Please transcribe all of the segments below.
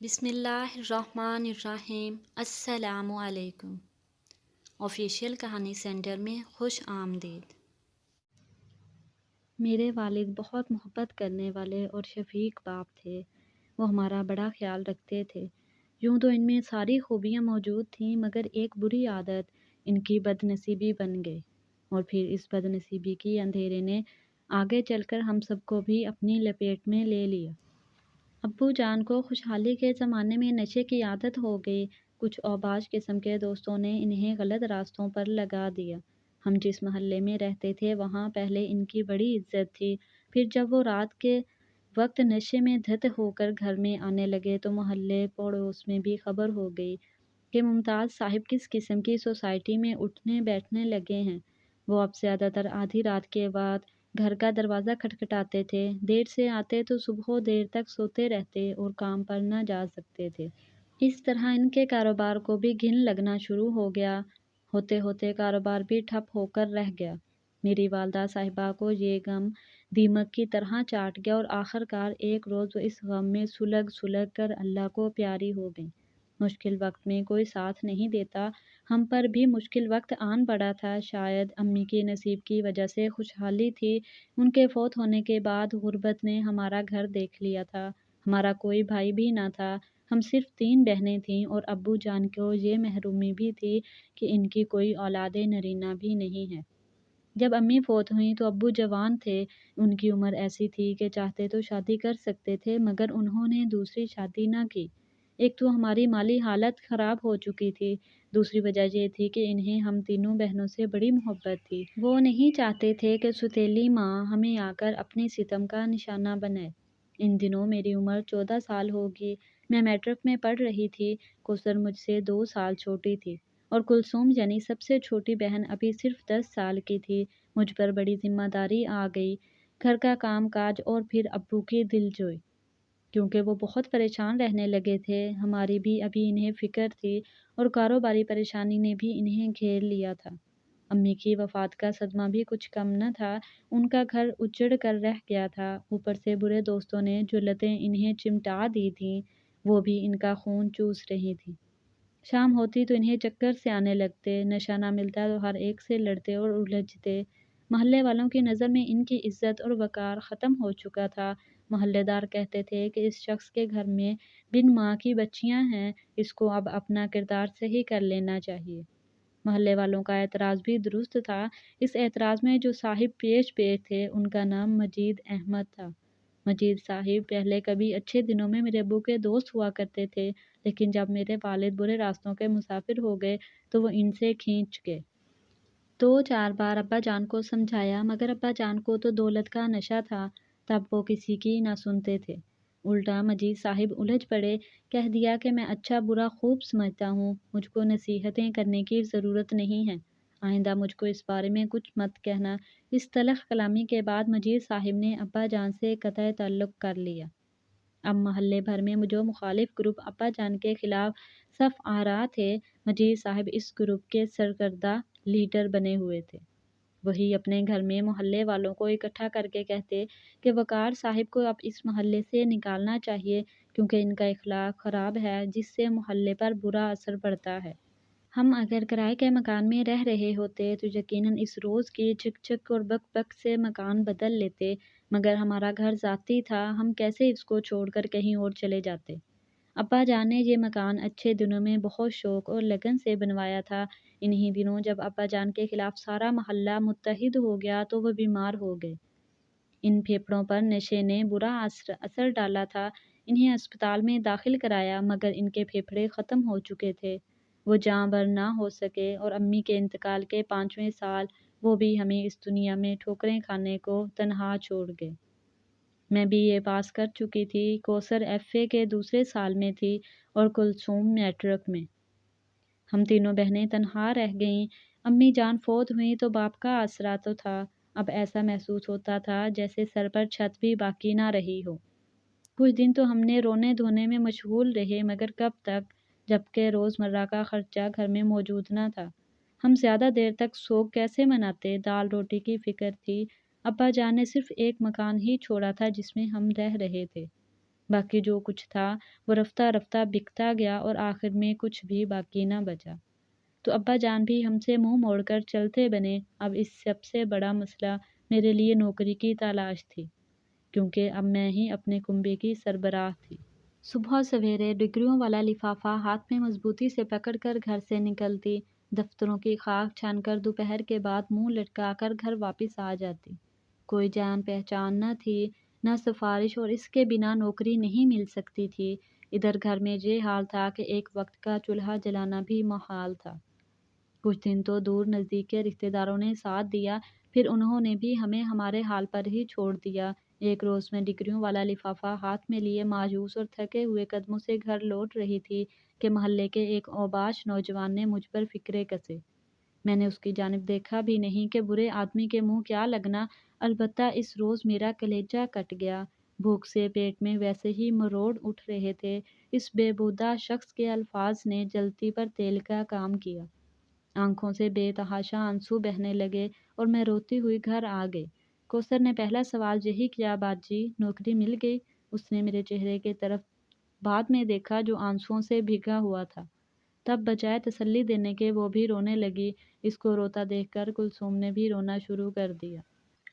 بسم اللہ الرحمن الرحیم۔ السلام علیکم۔ آفیشیل کہانی سینٹر میں خوش آمدید۔ میرے والد بہت محبت کرنے والے اور شفیق باپ تھے۔ وہ ہمارا بڑا خیال رکھتے تھے۔ یوں تو ان میں ساری خوبیاں موجود تھیں، مگر ایک بری عادت ان کی بد نصیبی بن گئی، اور پھر اس بد نصیبی کی اندھیرے نے آگے چل کر ہم سب کو بھی اپنی لپیٹ میں لے لیا۔ ابو جان کو خوشحالی کے زمانے میں نشے کی عادت ہو گئی۔ کچھ اوباش قسم کے دوستوں نے انہیں غلط راستوں پر لگا دیا۔ ہم جس محلے میں رہتے تھے وہاں پہلے ان کی بڑی عزت تھی، پھر جب وہ رات کے وقت نشے میں دھت ہو کر گھر میں آنے لگے تو محلے پڑوس میں بھی خبر ہو گئی کہ ممتاز صاحب کس قسم کی سوسائٹی میں اٹھنے بیٹھنے لگے ہیں۔ وہ اب زیادہ تر آدھی رات کے بعد گھر کا دروازہ کھٹکھٹاتے تھے، دیر سے آتے تو صبح دیر تک سوتے رہتے اور کام پر نہ جا سکتے تھے۔ اس طرح ان کے کاروبار کو بھی گھن لگنا شروع ہو گیا۔ ہوتے ہوتے کاروبار بھی ٹھپ ہو کر رہ گیا۔ میری والدہ صاحبہ کو یہ غم دیمک کی طرح چاٹ گیا، اور آخر کار ایک روز وہ اس غم میں سلگ سلگ کر اللہ کو پیاری ہو گئیں۔ مشکل وقت میں کوئی ساتھ نہیں دیتا، ہم پر بھی مشکل وقت آن پڑا تھا۔ شاید امی کی نصیب کی وجہ سے خوشحالی تھی، ان کے فوت ہونے کے بعد غربت نے ہمارا گھر دیکھ لیا تھا۔ ہمارا کوئی بھائی بھی نہ تھا، ہم صرف 3 بہنیں تھیں، اور ابو جان کو یہ محرومی بھی تھی کہ ان کی کوئی اولاد نرینہ بھی نہیں ہے۔ جب امی فوت ہوئیں تو ابو جوان تھے، ان کی عمر ایسی تھی کہ چاہتے تو شادی کر سکتے تھے، مگر انہوں نے دوسری شادی نہ کی۔ ایک تو ہماری مالی حالت خراب ہو چکی تھی، دوسری وجہ یہ تھی کہ انہیں ہم تینوں بہنوں سے بڑی محبت تھی۔ وہ نہیں چاہتے تھے کہ سوتیلی ماں ہمیں آ کر اپنے ستم کا نشانہ بنے۔ ان دنوں میری عمر 14 سال ہوگی، میں میٹرک میں پڑھ رہی تھی۔ کوثر مجھ سے 2 سال چھوٹی تھی، اور کلثوم یعنی سب سے چھوٹی بہن ابھی صرف 10 سال کی تھی۔ مجھ پر بڑی ذمہ داری آ گئی، گھر کا کام کاج اور پھر ابو کی دلجوئی، کیونکہ وہ بہت پریشان رہنے لگے تھے۔ ہماری بھی ابھی انہیں فکر تھی، اور کاروباری پریشانی نے بھی انہیں گھیر لیا تھا۔ امی کی وفات کا صدمہ بھی کچھ کم نہ تھا، ان کا گھر اجڑ کر رہ گیا تھا، اوپر سے برے دوستوں نے جو لتیں انہیں چمٹا دی تھیں وہ بھی ان کا خون چوس رہی تھیں۔ شام ہوتی تو انہیں چکر سے آنے لگتے، نشہ نہ ملتا تو ہر ایک سے لڑتے اور الجھتے۔ محلے والوں کی نظر میں ان کی عزت اور وقار ختم ہو چکا تھا۔ محلے دار کہتے تھے کہ اس شخص کے گھر میں بن ماں کی بچیاں ہیں، اس کو اب اپنا کردار صحیح کر لینا چاہیے۔ محلے والوں کا اعتراض بھی درست تھا۔ اس اعتراض میں جو صاحب پیش تھے ان کا نام مجید احمد تھا۔ مجید صاحب پہلے کبھی اچھے دنوں میں میرے ابو کے دوست ہوا کرتے تھے، لیکن جب میرے والد برے راستوں کے مسافر ہو گئے تو وہ ان سے کھینچ گئے۔ 2-4 بار ابا جان کو سمجھایا، مگر ابا جان کو تو دولت کا نشہ تھا، تب وہ کسی کی نہ سنتے تھے۔ الٹا مجید صاحب الجھ پڑے، کہہ دیا کہ میں اچھا برا خوب سمجھتا ہوں، مجھ کو نصیحتیں کرنے کی ضرورت نہیں ہے، آئندہ مجھ کو اس بارے میں کچھ مت کہنا۔ اس تلخ کلامی کے بعد مجید صاحب نے ابا جان سے قطع تعلق کر لیا۔ اب محلے بھر میں جو مخالف گروپ ابا جان کے خلاف صف آ رہا تھے، مجید صاحب اس گروپ کے سرکردہ لیڈر بنے ہوئے تھے۔ وہی اپنے گھر میں محلے والوں کو اکٹھا کر کے کہتے کہ وقار صاحب کو اب اس محلے سے نکالنا چاہیے، کیونکہ ان کا اخلاق خراب ہے، جس سے محلے پر برا اثر پڑتا ہے۔ ہم اگر کرائے کے مکان میں رہ رہے ہوتے تو یقیناً اس روز کی چک چک اور بک بک سے مکان بدل لیتے، مگر ہمارا گھر ذاتی تھا، ہم کیسے اس کو چھوڑ کر کہیں اور چلے جاتے۔ ابا جان نے یہ مکان اچھے دنوں میں بہت شوق اور لگن سے بنوایا تھا۔ انہی دنوں جب ابا جان کے خلاف سارا محلہ متحد ہو گیا تو وہ بیمار ہو گئے۔ ان پھیپھڑوں پر نشے نے برا اثر ڈالا تھا۔ انہیں اسپتال میں داخل کرایا، مگر ان کے پھیپھڑے ختم ہو چکے تھے، وہ جاں بر نہ ہو سکے، اور امی کے انتقال کے 5ویں سال وہ بھی ہمیں اس دنیا میں ٹھوکریں کھانے کو تنہا چھوڑ گئے۔ میں BA پاس کر چکی تھی، کوثر FA کے دوسرے سال میں تھی، اور کلثوم میٹرک میں۔ ہم تینوں بہنیں تنہا رہ گئیں۔ امی جان فوت ہوئیں تو باپ کا آسرا تو تھا، اب ایسا محسوس ہوتا تھا جیسے سر پر چھت بھی باقی نہ رہی ہو۔ کچھ دن تو ہم نے رونے دھونے میں مشغول رہے، مگر کب تک، جبکہ روزمرہ کا خرچہ گھر میں موجود نہ تھا۔ ہم زیادہ دیر تک سوگ کیسے مناتے، دال روٹی کی فکر تھی۔ ابا جان نے صرف ایک مکان ہی چھوڑا تھا جس میں ہم رہ رہے تھے۔ باقی جو کچھ تھا وہ رفتہ رفتہ بکتا گیا اور آخر میں کچھ بھی باقی نہ بچا۔ تو ابا جان بھی ہم سے منہ موڑ کر چلتے بنے۔ اب اس سب سے بڑا مسئلہ میرے لیے نوکری کی تلاش تھی، کیونکہ اب میں ہی اپنے کنبے کی سربراہ تھی۔ صبح سویرے ڈگریوں والا لفافہ ہاتھ میں مضبوطی سے پکڑ کر گھر سے نکلتی، دفتروں کی خاک چھان کر دوپہر کے بعد منہ لٹکا کر گھر واپس آ جاتی۔ کوئی جان پہچان نہ تھی، نہ سفارش، اور اس کے بنا نوکری نہیں مل سکتی تھی۔ ادھر گھر میں یہ حال تھا کہ ایک وقت کا چولہا جلانا بھی محال تھا۔ کچھ دن تو دور نزدیک کے رشتہ داروں نے ساتھ دیا، پھر انہوں نے بھی ہمیں ہمارے حال پر ہی چھوڑ دیا۔ ایک روز میں ڈگریوں والا لفافہ ہاتھ میں لیے مایوس اور تھکے ہوئے قدموں سے گھر لوٹ رہی تھی کہ محلے کے ایک اوباش نوجوان نے مجھ پر فکرے کسے۔ میں نے اس کی جانب دیکھا بھی نہیں کہ برے آدمی کے منہ کیا لگنا، البتہ اس روز میرا کلیجہ کٹ گیا۔ بھوک سے پیٹ میں ویسے ہی مروڑ اٹھ رہے تھے۔ اس بے بودا شخص کے الفاظ نے جلتی پر تیل کا کام کیا۔ آنکھوں سے بے تحاشا آنسو بہنے لگے اور میں روتی ہوئی گھر آ گئی۔ کوثر نے پہلا سوال یہی کیا، باجی نوکری مل گئی؟ اس نے میرے چہرے کی طرف بعد میں دیکھا جو آنسوؤں سے بھیگا ہوا تھا۔ تب بجائے تسلی دینے کے وہ بھی رونے لگی۔ اس کو روتا دیکھ کر کلثوم نے بھی رونا شروع کر دیا۔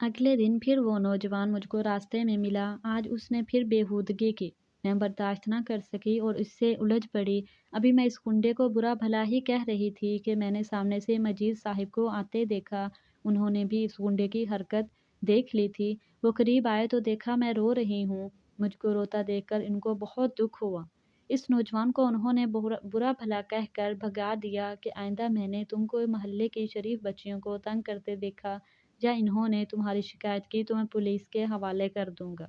اگلے دن پھر وہ نوجوان مجھ کو راستے میں ملا۔ آج اس نے پھر بےہودگی کی۔ میں برداشت نہ کر سکی اور اس سے الجھ پڑی۔ ابھی میں اس کنڈے کو برا بھلا ہی کہہ رہی تھی کہ میں نے سامنے سے مجید صاحب کو آتے دیکھا۔ انہوں نے بھی اس کنڈے کی حرکت دیکھ لی تھی۔ وہ قریب آئے تو دیکھا میں رو رہی ہوں۔ مجھ کو روتا دیکھ کر ان کو بہت دکھ ہوا۔ اس نوجوان کو انہوں نے برا بھلا کہہ کر بھگا دیا کہ آئندہ میں نے تم کو محلے کی شریف بچیوں کو تنگ کرتے دیکھا یا انہوں نے تمہاری شکایت کی تو میں پولیس کے حوالے کر دوں گا۔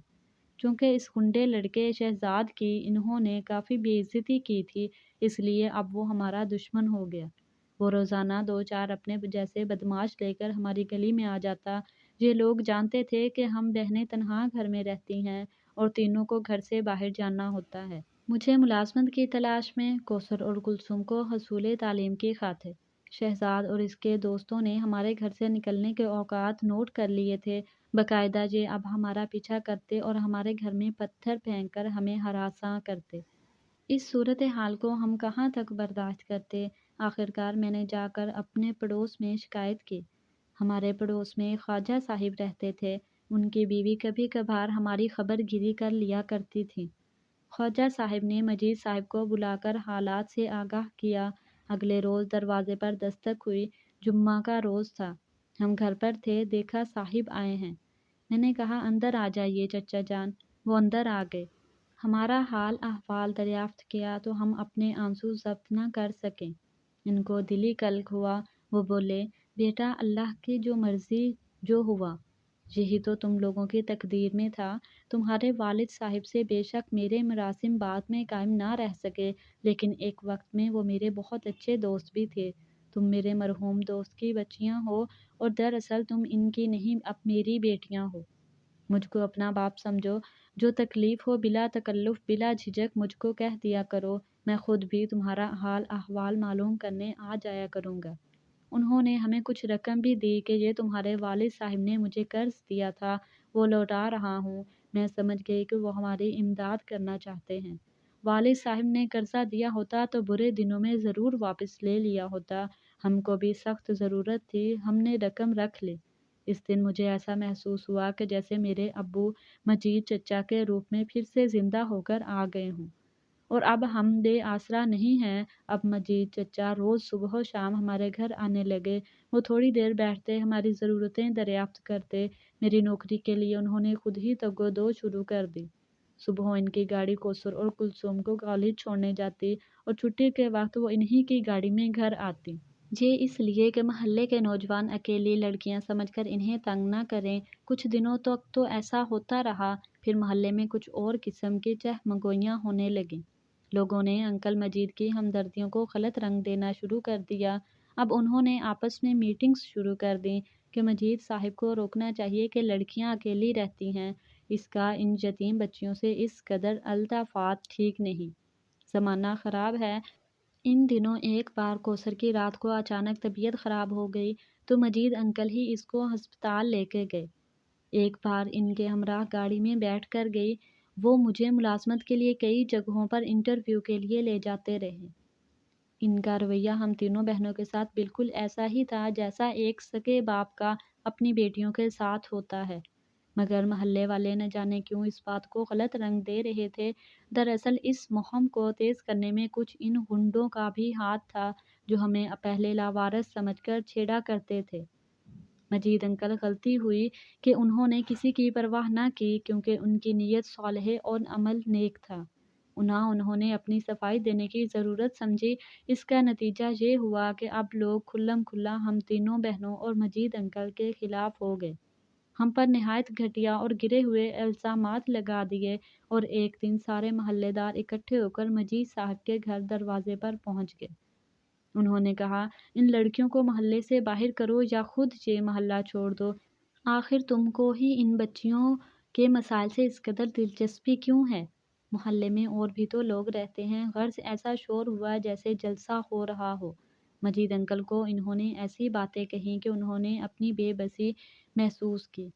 چونکہ اس گنڈے لڑکے شہزاد کی انہوں نے کافی بے عزتی کی تھی، اس لیے اب وہ ہمارا دشمن ہو گیا۔ وہ روزانہ دو چار اپنے جیسے بدماش لے کر ہماری گلی میں آ جاتا۔ یہ لوگ جانتے تھے کہ ہم بہنیں تنہا گھر میں رہتی ہیں اور تینوں کو گھر سے باہر جانا ہوتا ہے۔ مجھے ملازمت کی تلاش میں، کوثر اور کلثوم کو حصول تعلیم کی خاطر۔ شہزاد اور اس کے دوستوں نے ہمارے گھر سے نکلنے کے اوقات نوٹ کر لیے تھے۔ باقاعدہ یہ اب ہمارا پیچھا کرتے اور ہمارے گھر میں پتھر پھینک کر ہمیں ہراساں کرتے۔ اس صورتحال کو ہم کہاں تک برداشت کرتے؟ آخرکار میں نے جا کر اپنے پڑوس میں شکایت کی۔ ہمارے پڑوس میں خواجہ صاحب رہتے تھے۔ ان کی بیوی کبھی کبھار ہماری خبر گیری کر لیا کرتی تھی۔ خواجہ صاحب نے مجید صاحب کو بلا کر حالات سے آگاہ کیا۔ اگلے روز دروازے پر دستک ہوئی۔ جمعہ کا روز تھا۔ ہم گھر پر تھے، دیکھا صاحب آئے ہیں۔ میں نے کہا اندر آ جائیے چچا جان۔ وہ اندر آ گئے۔ ہمارا حال احوال دریافت کیا تو ہم اپنے آنسو ضبط نہ کر سکے۔ ان کو دلی کلک ہوا۔ وہ بولے، بیٹا اللہ کی جو مرضی جو ہوا، یہی تو تم لوگوں کی تقدیر میں تھا۔ تمہارے والد صاحب سے بے شک میرے مراسم بعد میں قائم نہ رہ سکے، لیکن ایک وقت میں وہ میرے بہت اچھے دوست بھی تھے۔ تم میرے مرحوم دوست کی بچیاں ہو اور دراصل تم ان کی نہیں اب میری بیٹیاں ہو۔ مجھ کو اپنا باپ سمجھو۔ جو تکلیف ہو بلا تکلف بلا جھجک مجھ کو کہہ دیا کرو، میں خود بھی تمہارا حال احوال معلوم کرنے آ جایا کروں گا۔ انہوں نے ہمیں کچھ رقم بھی دی کہ یہ تمہارے والد صاحب نے مجھے قرض دیا تھا وہ لوٹا رہا ہوں۔ میں سمجھ گئی کہ وہ ہماری امداد کرنا چاہتے ہیں۔ والد صاحب نے قرضہ دیا ہوتا تو برے دنوں میں ضرور واپس لے لیا ہوتا۔ ہم کو بھی سخت ضرورت تھی، ہم نے رقم رکھ لی۔ اس دن مجھے ایسا محسوس ہوا کہ جیسے میرے ابو مجید چچا کے روپ میں پھر سے زندہ ہو کر آ گئے ہوں، اور اب ہم بے آسرا نہیں ہیں۔ اب مجید چچا روز صبح و شام ہمارے گھر آنے لگے۔ وہ تھوڑی دیر بیٹھتے، ہماری ضرورتیں دریافت کرتے۔ میری نوکری کے لیے انہوں نے خود ہی تگ و دو شروع کر دی۔ صبح ان کی گاڑی کوثر اور کلثوم کو کالج چھوڑنے جاتی اور چھٹی کے وقت وہ انہی کی گاڑی میں گھر آتی۔ یہ اس لیے کہ محلے کے نوجوان اکیلی لڑکیاں سمجھ کر انہیں تنگ نہ کریں۔ کچھ دنوں تک تو ایسا ہوتا رہا، پھر محلے میں کچھ اور قسم کی چہمگوئیاں ہونے لگیں۔ لوگوں نے انکل مجید کی ہمدردیوں کو غلط رنگ دینا شروع کر دیا۔ اب انہوں نے آپس میں میٹنگز شروع کر دیں کہ مجید صاحب کو روکنا چاہیے کہ لڑکیاں اکیلی رہتی ہیں، اس کا ان یتیم بچیوں سے اس قدر الطافات ٹھیک نہیں، زمانہ خراب ہے۔ ان دنوں ایک بار کوثر کی رات کو اچانک طبیعت خراب ہو گئی تو مجید انکل ہی اس کو ہسپتال لے کے گئے۔ ایک بار ان کے ہمراہ گاڑی میں بیٹھ کر گئی۔ وہ مجھے ملازمت کے لیے کئی جگہوں پر انٹرویو کے لیے لے جاتے رہے۔ ان کا رویہ ہم تینوں بہنوں کے ساتھ بالکل ایسا ہی تھا جیسا ایک سگے باپ کا اپنی بیٹیوں کے ساتھ ہوتا ہے، مگر محلے والے نہ جانے کیوں اس بات کو غلط رنگ دے رہے تھے۔ دراصل اس مہم کو تیز کرنے میں کچھ ان غنڈوں کا بھی ہاتھ تھا جو ہمیں پہلے لاوارث سمجھ کر چھیڑا کرتے تھے۔ مجید انکل غلطی ہوئی کہ انہوں نے کسی کی پرواہ نہ کی کیونکہ ان کی نیت صالح اور عمل نیک تھا۔ انہوں نے اپنی صفائی دینے کی ضرورت سمجھی۔ اس کا نتیجہ یہ ہوا کہ اب لوگ کھلم کھلا ہم تینوں بہنوں اور مجید انکل کے خلاف ہو گئے، ہم پر نہایت گھٹیا اور گرے ہوئے الزامات لگا دیے، اور ایک دن سارے محلے دار اکٹھے ہو کر مجید صاحب کے گھر دروازے پر پہنچ گئے۔ انہوں نے کہا، ان لڑکیوں کو محلے سے باہر کرو یا خود یہ محلہ چھوڑ دو۔ آخر تم کو ہی ان بچیوں کے مسائل سے اس قدر دلچسپی کیوں ہے؟ محلے میں اور بھی تو لوگ رہتے ہیں۔ غرض ایسا شور ہوا جیسے جلسہ ہو رہا ہو۔ مجید انکل کو انہوں نے ایسی باتیں کہیں کہ انہوں نے اپنی بے بسی محسوس کی۔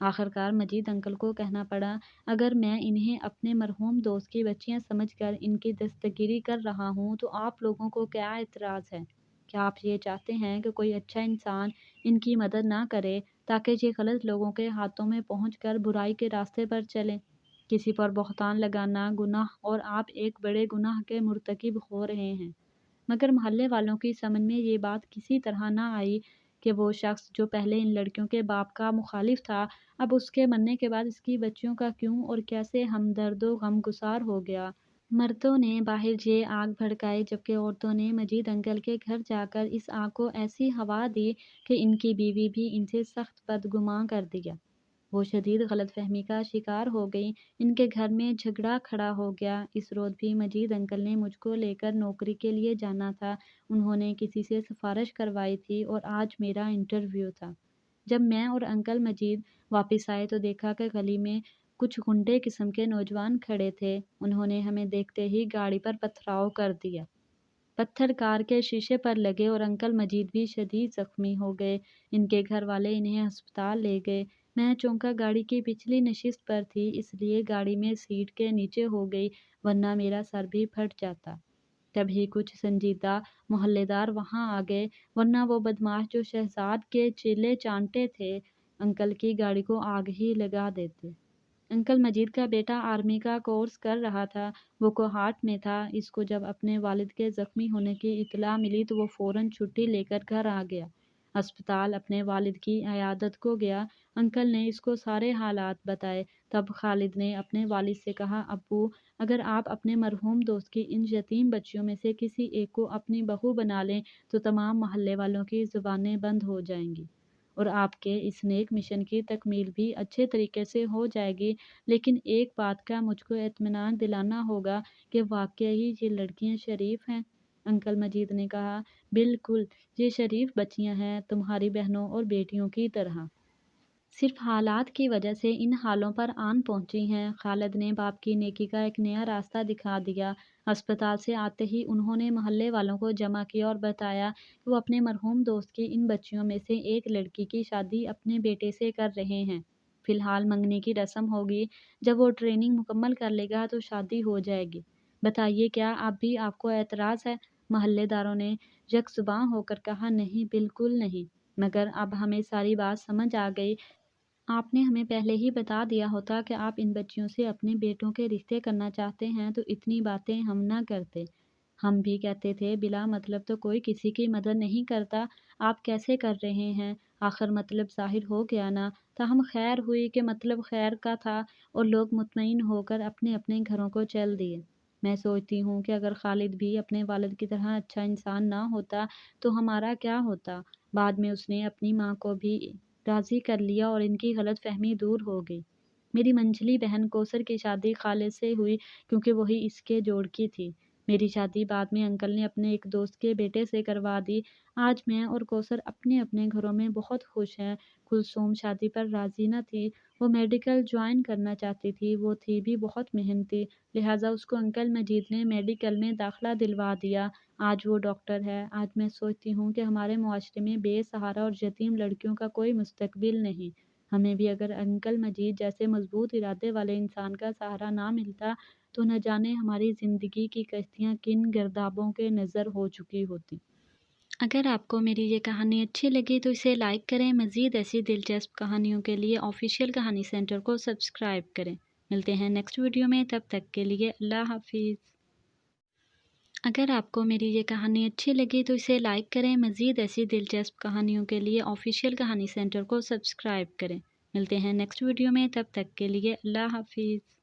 آخرکار مجید انکل کو کہنا پڑا، اگر میں انہیں اپنے مرحوم دوست کی بچیاں سمجھ کر ان کی دستگیری کر رہا ہوں تو آپ لوگوں کو کیا اعتراض ہے؟ کیا آپ یہ چاہتے ہیں کہ کوئی اچھا انسان ان کی مدد نہ کرے تاکہ یہ غلط لوگوں کے ہاتھوں میں پہنچ کر برائی کے راستے پر چلیں؟ کسی پر بہتان لگانا گناہ اور آپ ایک بڑے گناہ کے مرتکب ہو رہے ہیں۔ مگر محلے والوں کی سمجھ میں یہ بات کسی طرح نہ آئی کہ وہ شخص جو پہلے ان لڑکیوں کے باپ کا مخالف تھا، اب اس کے مرنے کے بعد اس کی بچیوں کا کیوں اور کیسے ہمدرد و غمگسار ہو گیا۔ مردوں نے باہر یہ آگ بھڑکائی جبکہ عورتوں نے مجید انکل کے گھر جا کر اس آگ کو ایسی ہوا دی کہ ان کی بیوی بھی ان سے سخت بدگماں کر دیا۔ وہ شدید غلط فہمی کا شکار ہو گئی۔ ان کے گھر میں جھگڑا کھڑا ہو گیا۔ اس روز بھی مجید انکل نے مجھ کو لے کر نوکری کے لیے جانا تھا۔ انہوں نے کسی سے سفارش کروائی تھی اور آج میرا انٹرویو تھا۔ جب میں اور انکل مجید واپس آئے تو دیکھا کہ گلی میں کچھ غنڈے قسم کے نوجوان کھڑے تھے۔ انہوں نے ہمیں دیکھتے ہی گاڑی پر پتھراؤ کر دیا۔ پتھر کار کے شیشے پر لگے اور انکل مجید بھی شدید زخمی ہو گئے۔ ان کے گھر والے انہیں ہسپتال لے گئے۔ میں چونکہ گاڑی کی پچھلی نشست پر تھی اس لیے گاڑی میں سیٹ کے نیچے ہو گئی، ورنہ میرا سر بھی پھٹ جاتا۔ تبھی کچھ سنجیدہ محلے دار وہاں آ گئے، ورنہ وہ بدماش جو شہزاد کے چیلے چانٹے تھے انکل کی گاڑی کو آگ ہی لگا دیتے۔ انکل مجید کا بیٹا آرمی کا کورس کر رہا تھا، وہ کوہاٹ میں تھا۔ اس کو جب اپنے والد کے زخمی ہونے کی اطلاع ملی تو وہ فوراً چھٹی لے کر گھر آ گیا۔ ہسپتال اپنے والد کی عیادت کو گیا۔ انکل نے اس کو سارے حالات بتائے۔ تب خالد نے اپنے والد سے کہا، ابو، اگر آپ اپنے مرحوم دوست کی ان یتیم بچیوں میں سے کسی ایک کو اپنی بہو بنا لیں تو تمام محلے والوں کی زبانیں بند ہو جائیں گی اور آپ کے اس نیک مشن کی تکمیل بھی اچھے طریقے سے ہو جائے گی۔ لیکن ایک بات کا مجھ کو اطمینان دلانا ہوگا کہ واقعی یہ لڑکیاں شریف ہیں۔ انکل مجید نے کہا، بالکل، یہ شریف بچیاں ہیں، تمہاری بہنوں اور بیٹیوں کی طرح۔ صرف حالات کی وجہ سے ان حالوں پر آن پہنچی ہیں۔ خالد نے باپ کی نیکی کا ایک نیا راستہ دکھا دیا۔ ہسپتال سے آتے ہی انہوں نے محلے والوں کو جمع کیا اور بتایا کہ وہ اپنے مرحوم دوست کی ان بچیوں میں سے ایک لڑکی کی شادی اپنے بیٹے سے کر رہے ہیں۔ فی الحال منگنی کی رسم ہوگی، جب وہ ٹریننگ مکمل کر لے گا تو شادی ہو جائے گی۔ بتائیے، کیا اب بھی آپ کو اعتراض ہے؟ محلے داروں نے یک زباں ہو کر کہا، نہیں، بالکل نہیں، مگر اب ہمیں ساری بات سمجھ آ گئی۔ آپ نے ہمیں پہلے ہی بتا دیا ہوتا کہ آپ ان بچیوں سے اپنے بیٹوں کے رشتے کرنا چاہتے ہیں تو اتنی باتیں ہم نہ کرتے۔ ہم بھی کہتے تھے بلا مطلب تو کوئی کسی کی مدد نہیں کرتا، آپ کیسے کر رہے ہیں؟ آخر مطلب ظاہر ہو گیا نا۔ تاہم خیر ہوئی کہ مطلب خیر کا تھا اور لوگ مطمئن ہو کر اپنے اپنے گھروں کو چل دیے۔ میں سوچتی ہوں کہ اگر خالد بھی اپنے والد کی طرح اچھا انسان نہ ہوتا تو ہمارا کیا ہوتا۔ بعد میں اس نے اپنی ماں کو بھی راضی کر لیا اور ان کی غلط فہمی دور ہو گئی۔ میری منجلی بہن کوثر کی شادی خالد سے ہوئی کیونکہ وہی اس کے جوڑ کی تھی۔ میری شادی بعد میں انکل نے اپنے ایک دوست کے بیٹے سے کروا دی۔ آج میں اور کوثر اپنے اپنے گھروں میں بہت خوش ہیں۔ کلثوم شادی پر راضی نہ تھی، وہ میڈیکل جوائن کرنا چاہتی تھی، وہ تھی بھی بہت محنتی، لہٰذا اس کو انکل مجید نے میڈیکل میں داخلہ دلوا دیا۔ آج وہ ڈاکٹر ہے۔ آج میں سوچتی ہوں کہ ہمارے معاشرے میں بے سہارا اور یتیم لڑکیوں کا کوئی مستقبل نہیں۔ ہمیں بھی اگر انکل مجید جیسے مضبوط ارادے والے انسان کا سہارا نہ ملتا تو نہ جانے ہماری زندگی کی کشتیاں کن گردابوں کے نظر ہو چکی ہوتی۔ اگر آپ کو میری یہ کہانی اچھی لگی تو اسے لائک کریں۔ مزید ایسی دلچسپ کہانیوں کے لیے آفیشیل کہانی سینٹر کو سبسکرائب کریں۔ ملتے ہیں نیکسٹ ویڈیو میں، تب تک کے لیے اللہ حافظ۔ اگر آپ کو میری یہ کہانی اچھی لگی تو اسے لائک کریں۔ مزید ایسی دلچسپ کہانیوں کے لیے آفیشیل کہانی سینٹر کو سبسکرائب کریں۔ ملتے ہیں نیکسٹ ویڈیو میں، تب تک کے لیے اللہ حافظ۔